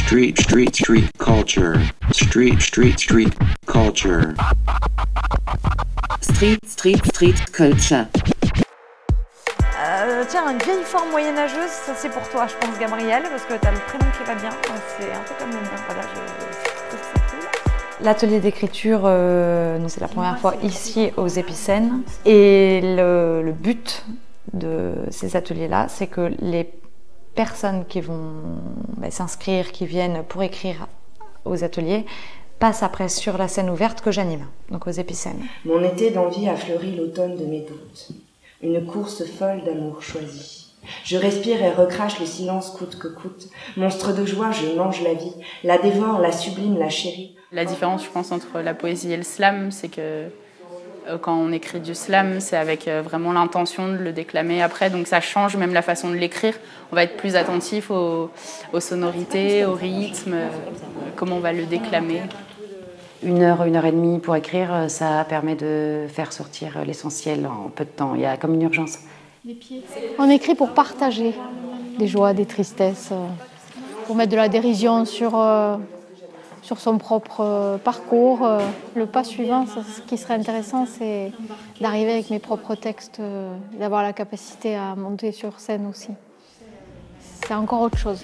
Street culture. Street culture. Street culture. Tiens, une vieille forme moyenâgeuse, ça c'est pour toi, je pense, Gabriel, parce que t'as le prénom qui va bien. C'est un peu comme le mien. Voilà, je trouve ça cool. L'atelier d'écriture, c'est la première fois ici aux Épicènes. Et le but de ces ateliers-là, c'est que les personnes qui vont s'inscrire, qui viennent pour écrire aux ateliers, passent après sur la scène ouverte que j'anime, donc aux Épicènes. Mon été d'envie a fleuri l'automne de mes doutes. Une course folle d'amour choisi. Je respire et recrache le silence coûte que coûte. Monstre de joie, je mange la vie, la dévore, la sublime, la chérie. La différence, je pense, entre la poésie et le slam, c'est que quand on écrit du slam, c'est avec vraiment l'intention de le déclamer après, donc ça change même la façon de l'écrire. On va être plus attentif aux sonorités, au rythme, comment on va le déclamer. 1 heure, 1 heure et demie pour écrire, ça permet de faire sortir l'essentiel en peu de temps. Il y a comme une urgence. On écrit pour partager des joies, des tristesses, pour mettre de la dérision sur son propre parcours. Le pas suivant, ce qui serait intéressant, c'est d'arriver avec mes propres textes, d'avoir la capacité à monter sur scène aussi. C'est encore autre chose.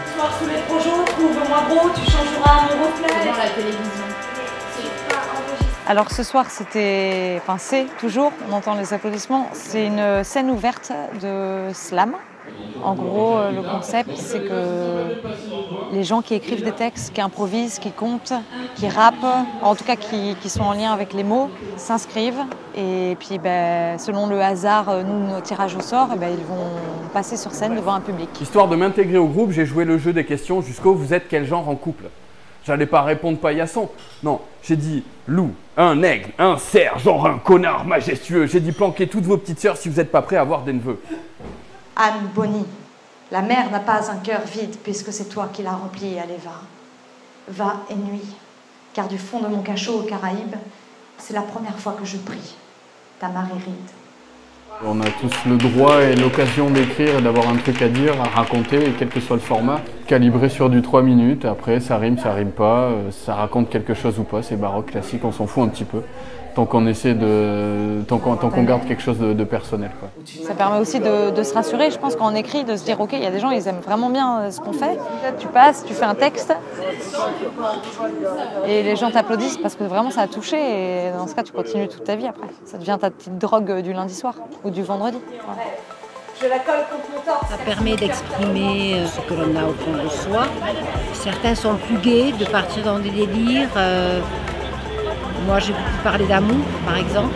Ce soir sous les projets, trouve-moi beau, tu changeras mon reflet. Dans la télévision. Alors ce soir, c'est toujours, on entend les applaudissements, c'est une scène ouverte de slam. En gros, le concept, c'est que les gens qui écrivent des textes, qui improvisent, qui comptent, qui rappent, en tout cas qui sont en lien avec les mots, s'inscrivent. Et puis, selon le hasard, nos tirages au sort, ils vont passer sur scène devant un public. Histoire de m'intégrer au groupe, j'ai joué le jeu des questions jusqu'au « Vous êtes quel genre en couple ?» J'allais pas répondre paillasson. Non, j'ai dit loup, un aigle, un cerf, genre un connard majestueux. J'ai dit planquez toutes vos petites sœurs si vous n'êtes pas prêts à avoir des neveux. Anne Bonny, la mer n'a pas un cœur vide puisque c'est toi qui l'as rempli, allez va. Va et nuit, car du fond de mon cachot aux Caraïbes, c'est la première fois que je prie. Ta marée ride. On a tous le droit et l'occasion d'écrire et d'avoir un truc à dire, à raconter, et quel que soit le format, calibré sur du 3 minutes. Après, ça rime pas, ça raconte quelque chose ou pas, c'est baroque, classique, on s'en fout un petit peu. Tant qu'on essaie tant qu'on garde quelque chose de personnel, quoi. Ça permet aussi de se rassurer, je pense, quand on écrit, de se dire ok, il y a des gens, ils aiment vraiment bien ce qu'on fait. Tu passes, tu fais un texte et les gens t'applaudissent parce que vraiment ça a touché et dans ce cas, tu continues toute ta vie après. Ça devient ta petite drogue du lundi soir ou du vendredi. Voilà. Je la colle contre mon torse. Ça permet d'exprimer ce que l'on a au fond de soi. Certains sont plus gais, de partir dans des délires. Moi, j'ai beaucoup parlé d'amour, par exemple.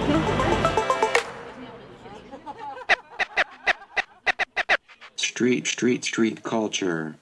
Street culture.